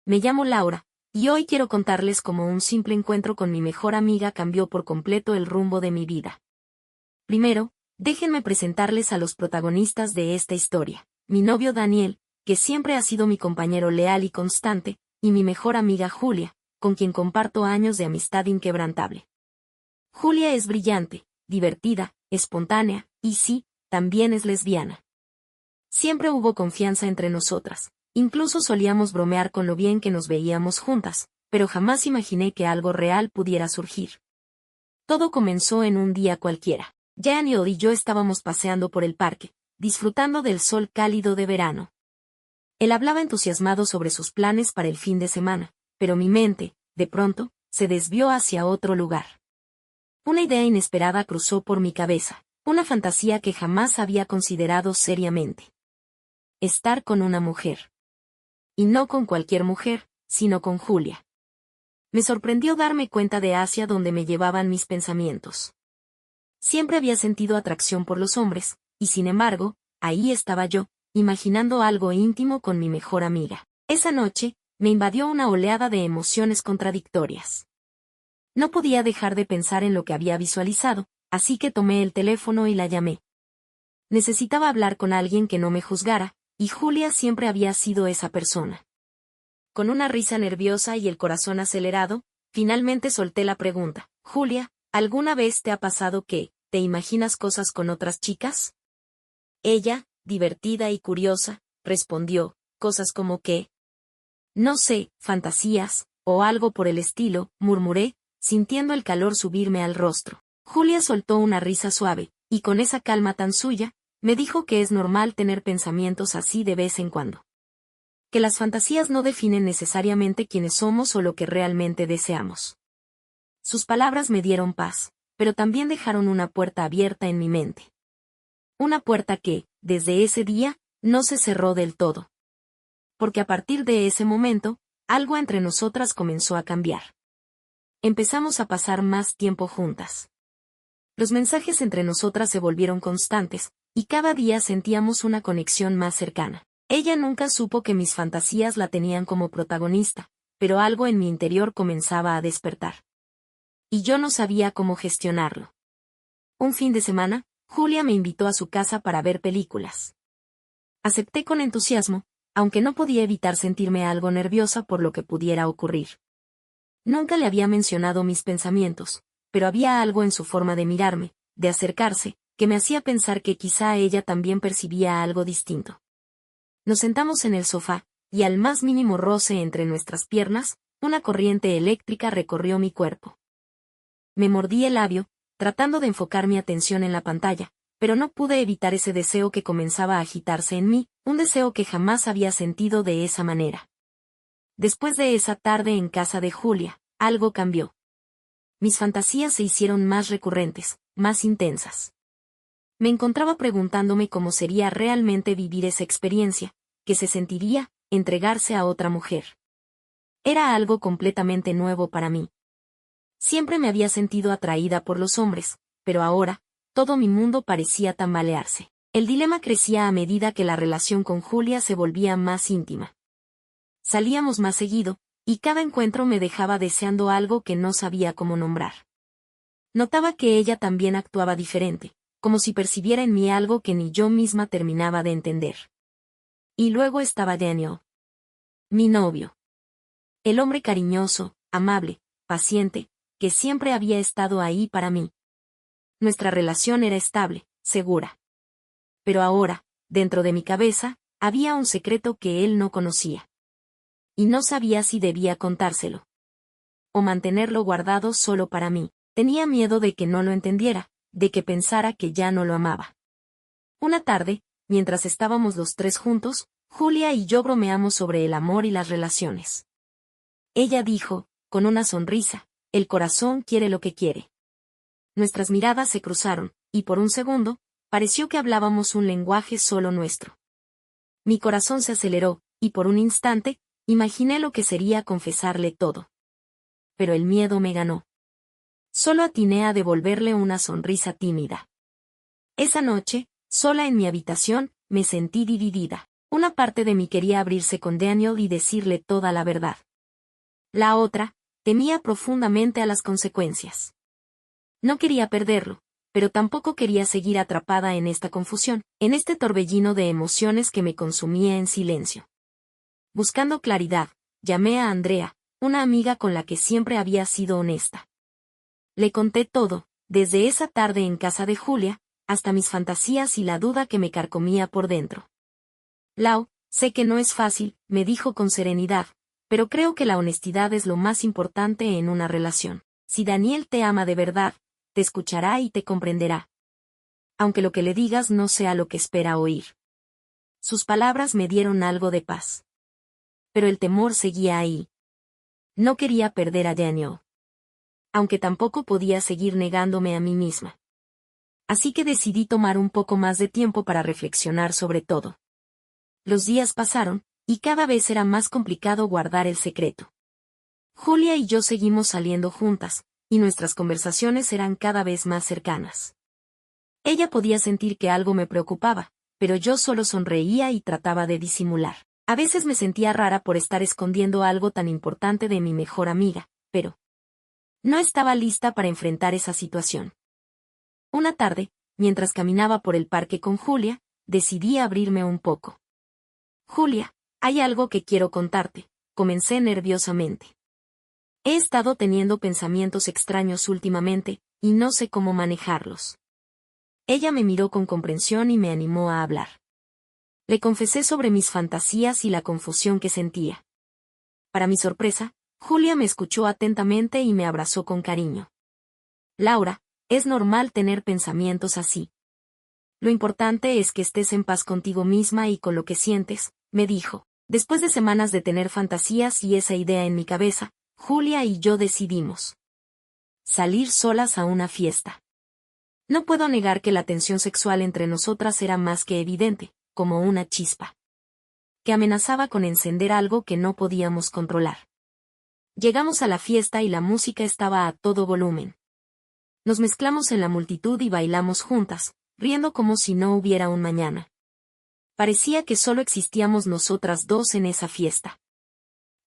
Me llamo Laura, y hoy quiero contarles cómo un simple encuentro con mi mejor amiga cambió por completo el rumbo de mi vida. Primero, déjenme presentarles a los protagonistas de esta historia. Mi novio Daniel, que siempre ha sido mi compañero leal y constante, y mi mejor amiga Julia, con quien comparto años de amistad inquebrantable. Julia es brillante, divertida, espontánea, y sí, también es lesbiana. Siempre hubo confianza entre nosotras. Incluso solíamos bromear con lo bien que nos veíamos juntas, pero jamás imaginé que algo real pudiera surgir. Todo comenzó en un día cualquiera. Daniel y yo estábamos paseando por el parque, disfrutando del sol cálido de verano. Él hablaba entusiasmado sobre sus planes para el fin de semana, pero mi mente, de pronto, se desvió hacia otro lugar. Una idea inesperada cruzó por mi cabeza, una fantasía que jamás había considerado seriamente. Estar con una mujer. Y no con cualquier mujer, sino con Julia. Me sorprendió darme cuenta de hacia dónde me llevaban mis pensamientos. Siempre había sentido atracción por los hombres, y sin embargo, ahí estaba yo, imaginando algo íntimo con mi mejor amiga. Esa noche, me invadió una oleada de emociones contradictorias. No podía dejar de pensar en lo que había visualizado, así que tomé el teléfono y la llamé. Necesitaba hablar con alguien que no me juzgara, y Julia siempre había sido esa persona. Con una risa nerviosa y el corazón acelerado, finalmente solté la pregunta. Julia, ¿alguna vez te ha pasado que te imaginas cosas con otras chicas? Ella, divertida y curiosa, respondió, cosas como que, no sé, fantasías, o algo por el estilo, murmuré, sintiendo el calor subirme al rostro. Julia soltó una risa suave, y con esa calma tan suya, me dijo que es normal tener pensamientos así de vez en cuando. Que las fantasías no definen necesariamente quiénes somos o lo que realmente deseamos. Sus palabras me dieron paz, pero también dejaron una puerta abierta en mi mente. Una puerta que, desde ese día, no se cerró del todo. Porque a partir de ese momento, algo entre nosotras comenzó a cambiar. Empezamos a pasar más tiempo juntas. Los mensajes entre nosotras se volvieron constantes, y cada día sentíamos una conexión más cercana. Ella nunca supo que mis fantasías la tenían como protagonista, pero algo en mi interior comenzaba a despertar. Y yo no sabía cómo gestionarlo. Un fin de semana, Julia me invitó a su casa para ver películas. Acepté con entusiasmo, aunque no podía evitar sentirme algo nerviosa por lo que pudiera ocurrir. Nunca le había mencionado mis pensamientos, pero había algo en su forma de mirarme, de acercarse, que me hacía pensar que quizá ella también percibía algo distinto. Nos sentamos en el sofá, y al más mínimo roce entre nuestras piernas, una corriente eléctrica recorrió mi cuerpo. Me mordí el labio, tratando de enfocar mi atención en la pantalla, pero no pude evitar ese deseo que comenzaba a agitarse en mí, un deseo que jamás había sentido de esa manera. Después de esa tarde en casa de Julia, algo cambió. Mis fantasías se hicieron más recurrentes, más intensas. Me encontraba preguntándome cómo sería realmente vivir esa experiencia, qué se sentiría, entregarse a otra mujer. Era algo completamente nuevo para mí. Siempre me había sentido atraída por los hombres, pero ahora, todo mi mundo parecía tambalearse. El dilema crecía a medida que la relación con Julia se volvía más íntima. Salíamos más seguido, y cada encuentro me dejaba deseando algo que no sabía cómo nombrar. Notaba que ella también actuaba diferente, como si percibiera en mí algo que ni yo misma terminaba de entender. Y luego estaba Daniel. Mi novio. El hombre cariñoso, amable, paciente, que siempre había estado ahí para mí. Nuestra relación era estable, segura. Pero ahora, dentro de mi cabeza, había un secreto que él no conocía. Y no sabía si debía contárselo. O mantenerlo guardado solo para mí. Tenía miedo de que no lo entendiera, de que pensara que ya no lo amaba. Una tarde, mientras estábamos los tres juntos, Julia y yo bromeamos sobre el amor y las relaciones. Ella dijo, con una sonrisa, el corazón quiere lo que quiere. Nuestras miradas se cruzaron, y por un segundo, pareció que hablábamos un lenguaje solo nuestro. Mi corazón se aceleró, y por un instante, imaginé lo que sería confesarle todo. Pero el miedo me ganó. Solo atiné a devolverle una sonrisa tímida. Esa noche, sola en mi habitación, me sentí dividida. Una parte de mí quería abrirse con Daniel y decirle toda la verdad. La otra, temía profundamente a las consecuencias. No quería perderlo, pero tampoco quería seguir atrapada en esta confusión, en este torbellino de emociones que me consumía en silencio. Buscando claridad, llamé a Andrea, una amiga con la que siempre había sido honesta. Le conté todo, desde esa tarde en casa de Julia, hasta mis fantasías y la duda que me carcomía por dentro. Lau, sé que no es fácil, me dijo con serenidad, pero creo que la honestidad es lo más importante en una relación. Si Daniel te ama de verdad, te escuchará y te comprenderá. Aunque lo que le digas no sea lo que espera oír. Sus palabras me dieron algo de paz. Pero el temor seguía ahí. No quería perder a Daniel. Aunque tampoco podía seguir negándome a mí misma. Así que decidí tomar un poco más de tiempo para reflexionar sobre todo. Los días pasaron, y cada vez era más complicado guardar el secreto. Julia y yo seguimos saliendo juntas, y nuestras conversaciones eran cada vez más cercanas. Ella podía sentir que algo me preocupaba, pero yo solo sonreía y trataba de disimular. A veces me sentía rara por estar escondiendo algo tan importante de mi mejor amiga, pero no estaba lista para enfrentar esa situación. Una tarde, mientras caminaba por el parque con Julia, decidí abrirme un poco. Julia, hay algo que quiero contarte, comencé nerviosamente. He estado teniendo pensamientos extraños últimamente, y no sé cómo manejarlos. Ella me miró con comprensión y me animó a hablar. Le confesé sobre mis fantasías y la confusión que sentía. Para mi sorpresa, Julia me escuchó atentamente y me abrazó con cariño. Laura, es normal tener pensamientos así. Lo importante es que estés en paz contigo misma y con lo que sientes, me dijo. Después de semanas de tener fantasías y esa idea en mi cabeza, Julia y yo decidimos salir solas a una fiesta. No puedo negar que la tensión sexual entre nosotras era más que evidente, como una chispa que amenazaba con encender algo que no podíamos controlar. Llegamos a la fiesta y la música estaba a todo volumen. Nos mezclamos en la multitud y bailamos juntas, riendo como si no hubiera un mañana. Parecía que solo existíamos nosotras dos en esa fiesta.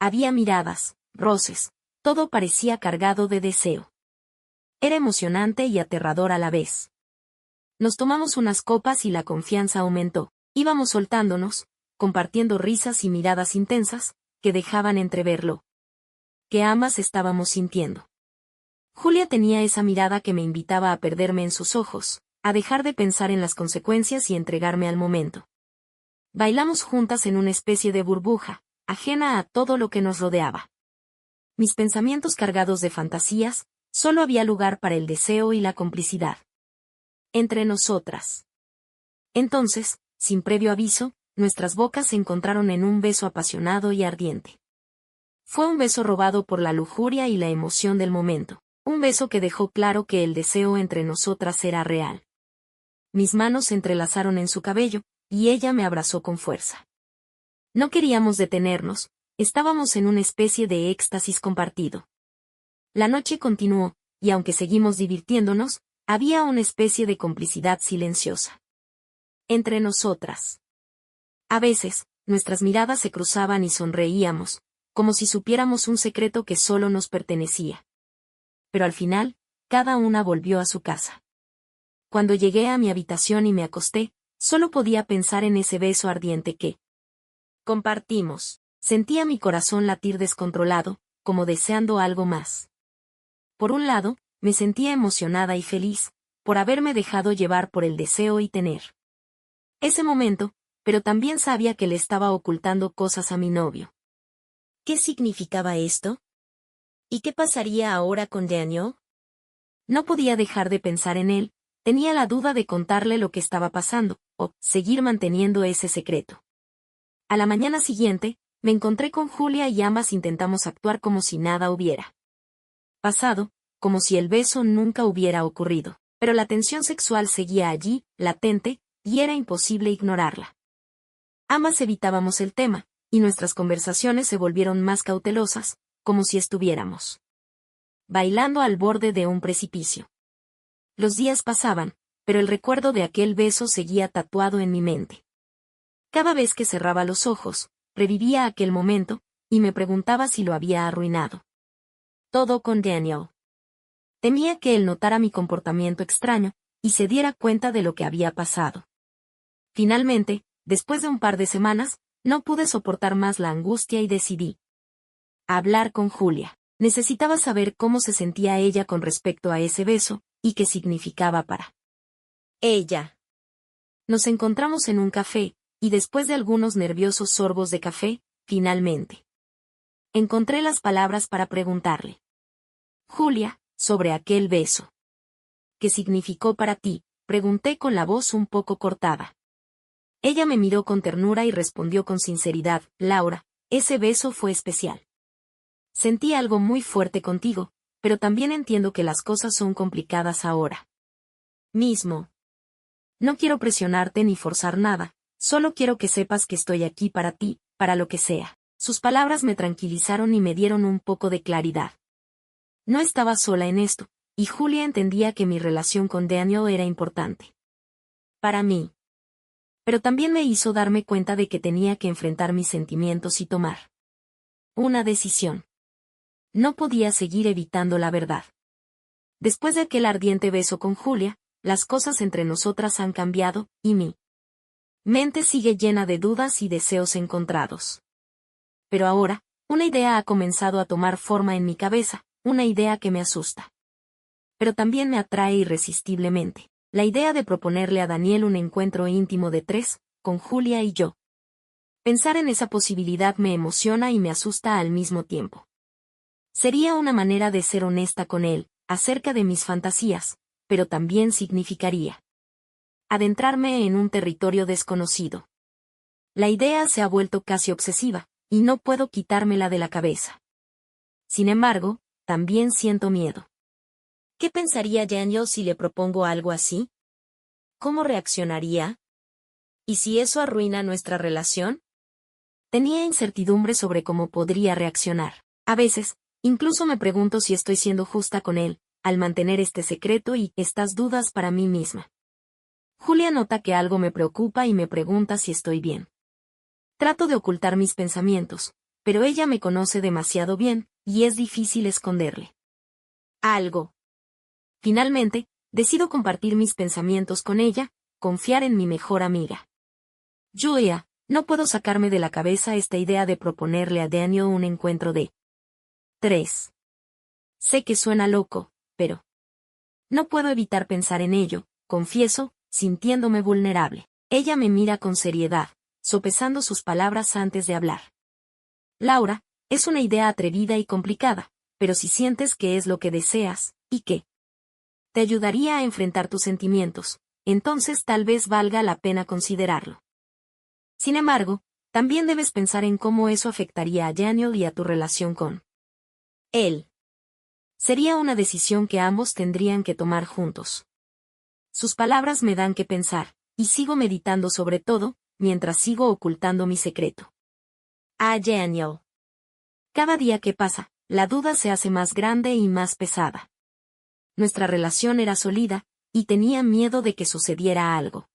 Había miradas, roces, todo parecía cargado de deseo. Era emocionante y aterrador a la vez. Nos tomamos unas copas y la confianza aumentó. Íbamos soltándonos, compartiendo risas y miradas intensas, que dejaban entreverlo que ambas estábamos sintiendo. Julia tenía esa mirada que me invitaba a perderme en sus ojos, a dejar de pensar en las consecuencias y entregarme al momento. Bailamos juntas en una especie de burbuja, ajena a todo lo que nos rodeaba. Mis pensamientos cargados de fantasías, solo había lugar para el deseo y la complicidad. Entre nosotras. Entonces, sin previo aviso, nuestras bocas se encontraron en un beso apasionado y ardiente. Fue un beso robado por la lujuria y la emoción del momento, un beso que dejó claro que el deseo entre nosotras era real. Mis manos se entrelazaron en su cabello, y ella me abrazó con fuerza. No queríamos detenernos, estábamos en una especie de éxtasis compartido. La noche continuó, y aunque seguimos divirtiéndonos, había una especie de complicidad silenciosa entre nosotras. A veces, nuestras miradas se cruzaban y sonreíamos, como si supiéramos un secreto que solo nos pertenecía. Pero al final, cada una volvió a su casa. Cuando llegué a mi habitación y me acosté, solo podía pensar en ese beso ardiente que compartimos. Sentía mi corazón latir descontrolado, como deseando algo más. Por un lado, me sentía emocionada y feliz, por haberme dejado llevar por el deseo y tener ese momento, pero también sabía que le estaba ocultando cosas a mi novio. ¿Qué significaba esto? ¿Y qué pasaría ahora con Daniel? No podía dejar de pensar en él, tenía la duda de contarle lo que estaba pasando, o seguir manteniendo ese secreto. A la mañana siguiente, me encontré con Julia y ambas intentamos actuar como si nada hubiera pasado, como si el beso nunca hubiera ocurrido, pero la tensión sexual seguía allí, latente, y era imposible ignorarla. Ambas evitábamos el tema, y nuestras conversaciones se volvieron más cautelosas, como si estuviéramos bailando al borde de un precipicio. Los días pasaban, pero el recuerdo de aquel beso seguía tatuado en mi mente. Cada vez que cerraba los ojos, revivía aquel momento, y me preguntaba si lo había arruinado. Todo con Daniel. Temía que él notara mi comportamiento extraño, y se diera cuenta de lo que había pasado. Finalmente, después de un par de semanas, no pude soportar más la angustia y decidí hablar con Julia. Necesitaba saber cómo se sentía ella con respecto a ese beso, y qué significaba para ella. Nos encontramos en un café, y después de algunos nerviosos sorbos de café, finalmente encontré las palabras para preguntarle. Julia, sobre aquel beso. ¿Qué significó para ti?, pregunté con la voz un poco cortada. Ella me miró con ternura y respondió con sinceridad, Laura, ese beso fue especial. Sentí algo muy fuerte contigo, pero también entiendo que las cosas son complicadas ahora mismo. No quiero presionarte ni forzar nada, solo quiero que sepas que estoy aquí para ti, para lo que sea. Sus palabras me tranquilizaron y me dieron un poco de claridad. No estaba sola en esto, y Julia entendía que mi relación con Daniel era importante para mí. Pero también me hizo darme cuenta de que tenía que enfrentar mis sentimientos y tomar una decisión. No podía seguir evitando la verdad. Después de aquel ardiente beso con Julia, las cosas entre nosotras han cambiado, y mi mente sigue llena de dudas y deseos encontrados. Pero ahora, una idea ha comenzado a tomar forma en mi cabeza, una idea que me asusta. Pero también me atrae irresistiblemente. La idea de proponerle a Daniel un encuentro íntimo de 3, con Julia y yo. Pensar en esa posibilidad me emociona y me asusta al mismo tiempo. Sería una manera de ser honesta con él, acerca de mis fantasías, pero también significaría adentrarme en un territorio desconocido. La idea se ha vuelto casi obsesiva, y no puedo quitármela de la cabeza. Sin embargo, también siento miedo. ¿Qué pensaría Daniel si le propongo algo así? ¿Cómo reaccionaría? ¿Y si eso arruina nuestra relación? Tenía incertidumbre sobre cómo podría reaccionar. A veces, incluso me pregunto si estoy siendo justa con él, al mantener este secreto y estas dudas para mí misma. Julia nota que algo me preocupa y me pregunta si estoy bien. Trato de ocultar mis pensamientos, pero ella me conoce demasiado bien, y es difícil esconderle algo. Finalmente, decido compartir mis pensamientos con ella, confiar en mi mejor amiga. Julia, no puedo sacarme de la cabeza esta idea de proponerle a Daniel un encuentro de 3. Sé que suena loco, pero no puedo evitar pensar en ello, confieso, sintiéndome vulnerable. Ella me mira con seriedad, sopesando sus palabras antes de hablar. Laura, es una idea atrevida y complicada, pero si sientes que es lo que deseas, y que te ayudaría a enfrentar tus sentimientos, entonces tal vez valga la pena considerarlo. Sin embargo, también debes pensar en cómo eso afectaría a Daniel y a tu relación con él. Sería una decisión que ambos tendrían que tomar juntos. Sus palabras me dan que pensar, y sigo meditando sobre todo, mientras sigo ocultando mi secreto. A Daniel. Cada día que pasa, la duda se hace más grande y más pesada. Nuestra relación era sólida, y tenía miedo de que sucediera algo.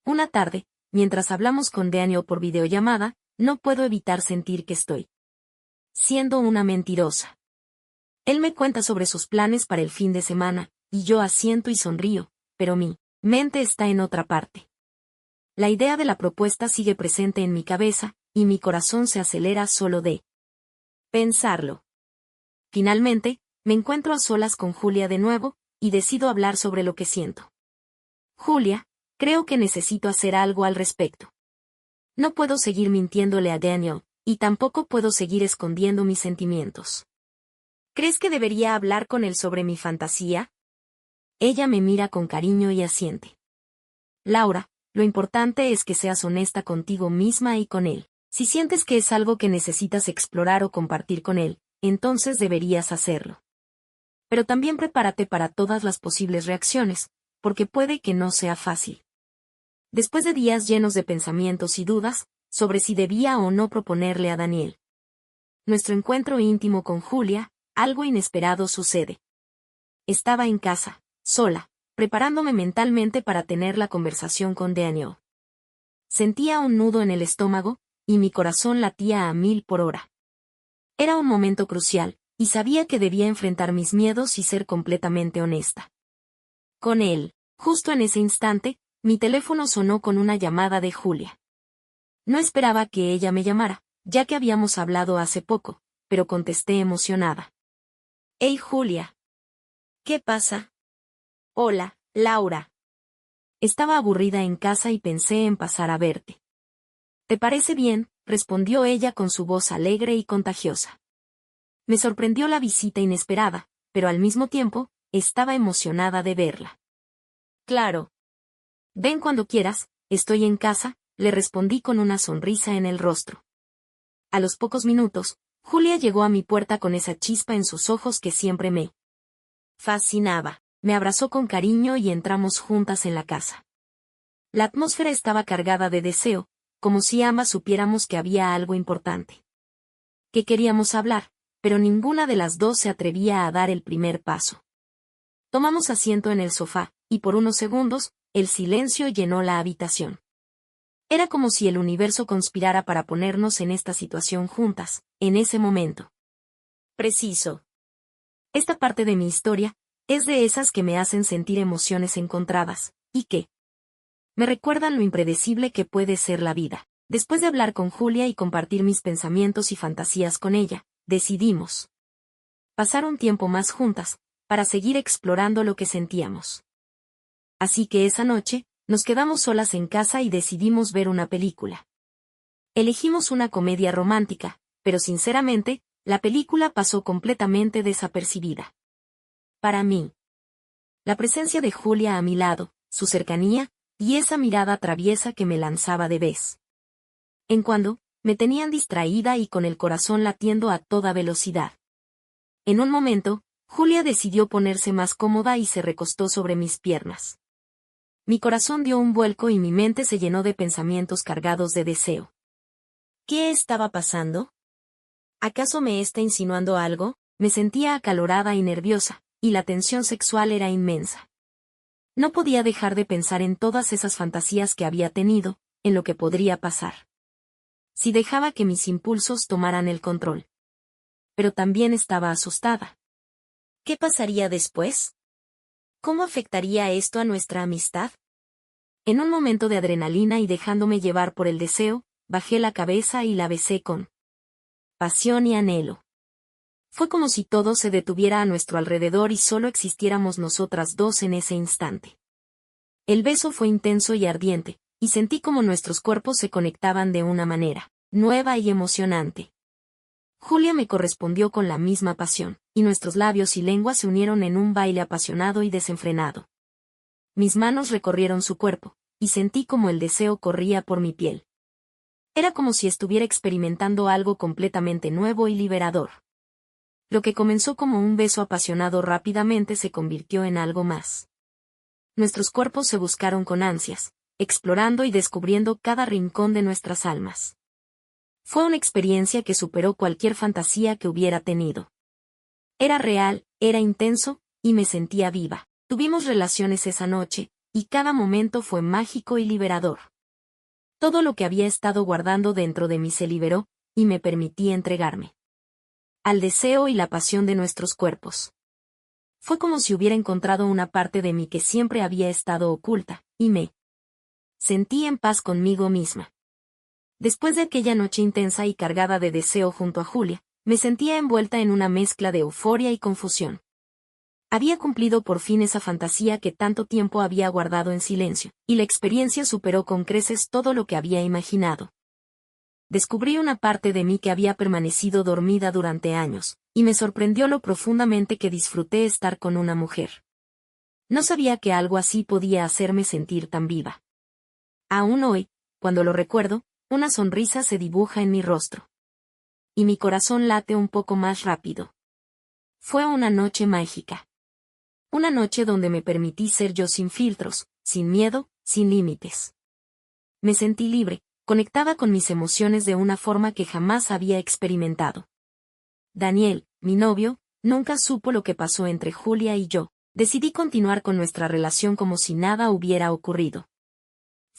Una tarde, mientras hablamos con Daniel por videollamada, no puedo evitar sentir que estoy siendo una mentirosa. Él me cuenta sobre sus planes para el fin de semana, y yo asiento y sonrío, pero mi mente está en otra parte. La idea de la propuesta sigue presente en mi cabeza, y mi corazón se acelera solo de pensarlo. Finalmente, me encuentro a solas con Julia de nuevo, y decido hablar sobre lo que siento. Julia, creo que necesito hacer algo al respecto. No puedo seguir mintiéndole a Daniel, y tampoco puedo seguir escondiendo mis sentimientos. ¿Crees que debería hablar con él sobre mi fantasía? Ella me mira con cariño y asiente. Laura, lo importante es que seas honesta contigo misma y con él. Si sientes que es algo que necesitas explorar o compartir con él, entonces deberías hacerlo. Pero también prepárate para todas las posibles reacciones, porque puede que no sea fácil. Después de días llenos de pensamientos y dudas, sobre si debía o no proponerle a Daniel nuestro encuentro íntimo con Julia, algo inesperado sucede. Estaba en casa, sola, preparándome mentalmente para tener la conversación con Daniel. Sentía un nudo en el estómago, y mi corazón latía a 1000 por hora. Era un momento crucial, y sabía que debía enfrentar mis miedos y ser completamente honesta con él. Justo en ese instante, mi teléfono sonó con una llamada de Julia. No esperaba que ella me llamara, ya que habíamos hablado hace poco, pero contesté emocionada. «Hey Julia. ¿Qué pasa?» «Hola, Laura. Estaba aburrida en casa y pensé en pasar a verte». «¿Te parece bien?», respondió ella con su voz alegre y contagiosa. Me sorprendió la visita inesperada, pero al mismo tiempo, estaba emocionada de verla. «Claro. Ven cuando quieras, estoy en casa», le respondí con una sonrisa en el rostro. A los pocos minutos, Julia llegó a mi puerta con esa chispa en sus ojos que siempre me fascinaba. Me abrazó con cariño y entramos juntas en la casa. La atmósfera estaba cargada de deseo, como si ambas supiéramos que había algo importante que queríamos hablar, pero ninguna de las dos se atrevía a dar el primer paso. Tomamos asiento en el sofá, y por unos segundos, el silencio llenó la habitación. Era como si el universo conspirara para ponernos en esta situación juntas, en ese momento preciso. Esta parte de mi historia es de esas que me hacen sentir emociones encontradas, y que me recuerdan lo impredecible que puede ser la vida. Después de hablar con Julia y compartir mis pensamientos y fantasías con ella, decidimos pasar un tiempo más juntas, para seguir explorando lo que sentíamos. Así que esa noche, nos quedamos solas en casa y decidimos ver una película. Elegimos una comedia romántica, pero sinceramente, la película pasó completamente desapercibida. Para mí, la presencia de Julia a mi lado, su cercanía, y esa mirada traviesa que me lanzaba de vez en cuando, me tenían distraída y con el corazón latiendo a toda velocidad. En un momento, Julia decidió ponerse más cómoda y se recostó sobre mis piernas. Mi corazón dio un vuelco y mi mente se llenó de pensamientos cargados de deseo. ¿Qué estaba pasando? ¿Acaso me está insinuando algo? Me sentía acalorada y nerviosa, y la tensión sexual era inmensa. No podía dejar de pensar en todas esas fantasías que había tenido, en lo que podría pasar si dejaba que mis impulsos tomaran el control. Pero también estaba asustada. ¿Qué pasaría después? ¿Cómo afectaría esto a nuestra amistad? En un momento de adrenalina y dejándome llevar por el deseo, bajé la cabeza y la besé con pasión y anhelo. Fue como si todo se detuviera a nuestro alrededor y solo existiéramos nosotras dos en ese instante. El beso fue intenso y ardiente, y sentí como nuestros cuerpos se conectaban de una manera nueva y emocionante. Julia me correspondió con la misma pasión, y nuestros labios y lenguas se unieron en un baile apasionado y desenfrenado. Mis manos recorrieron su cuerpo, y sentí como el deseo corría por mi piel. Era como si estuviera experimentando algo completamente nuevo y liberador. Lo que comenzó como un beso apasionado rápidamente se convirtió en algo más. Nuestros cuerpos se buscaron con ansias, explorando y descubriendo cada rincón de nuestras almas. Fue una experiencia que superó cualquier fantasía que hubiera tenido. Era real, era intenso, y me sentía viva. Tuvimos relaciones esa noche, y cada momento fue mágico y liberador. Todo lo que había estado guardando dentro de mí se liberó, y me permití entregarme al deseo y la pasión de nuestros cuerpos. Fue como si hubiera encontrado una parte de mí que siempre había estado oculta, y me sentí en paz conmigo misma. Después de aquella noche intensa y cargada de deseo junto a Julia, me sentía envuelta en una mezcla de euforia y confusión. Había cumplido por fin esa fantasía que tanto tiempo había guardado en silencio, y la experiencia superó con creces todo lo que había imaginado. Descubrí una parte de mí que había permanecido dormida durante años, y me sorprendió lo profundamente que disfruté estar con una mujer. No sabía que algo así podía hacerme sentir tan viva. Aún hoy, cuando lo recuerdo, una sonrisa se dibuja en mi rostro. Y mi corazón late un poco más rápido. Fue una noche mágica. Una noche donde me permití ser yo sin filtros, sin miedo, sin límites. Me sentí libre, conectada con mis emociones de una forma que jamás había experimentado. Daniel, mi novio, nunca supo lo que pasó entre Julia y yo. Decidí continuar con nuestra relación como si nada hubiera ocurrido.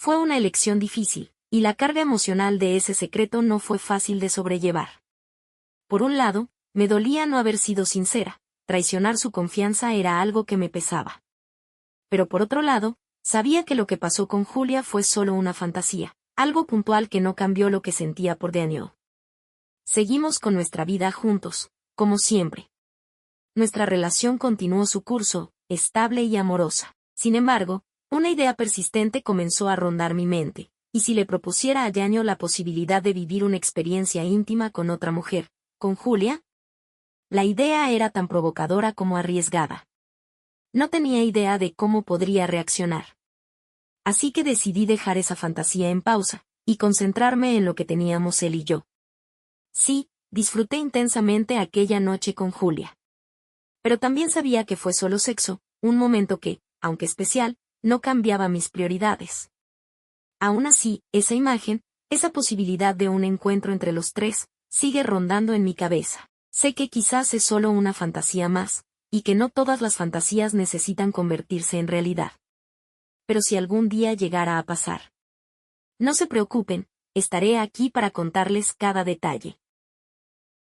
Fue una elección difícil, y la carga emocional de ese secreto no fue fácil de sobrellevar. Por un lado, me dolía no haber sido sincera, traicionar su confianza era algo que me pesaba. Pero por otro lado, sabía que lo que pasó con Julia fue solo una fantasía, algo puntual que no cambió lo que sentía por Daniel. Seguimos con nuestra vida juntos, como siempre. Nuestra relación continuó su curso, estable y amorosa. Sin embargo, una idea persistente comenzó a rondar mi mente. ¿Y si le propusiera a Daniel la posibilidad de vivir una experiencia íntima con otra mujer, con Julia? La idea era tan provocadora como arriesgada. No tenía idea de cómo podría reaccionar. Así que decidí dejar esa fantasía en pausa, y concentrarme en lo que teníamos él y yo. Sí, disfruté intensamente aquella noche con Julia. Pero también sabía que fue solo sexo, un momento que, aunque especial, no cambiaba mis prioridades. Aún así, esa imagen, esa posibilidad de un encuentro entre los tres, sigue rondando en mi cabeza. Sé que quizás es solo una fantasía más, y que no todas las fantasías necesitan convertirse en realidad. Pero si algún día llegara a pasar, no se preocupen, estaré aquí para contarles cada detalle.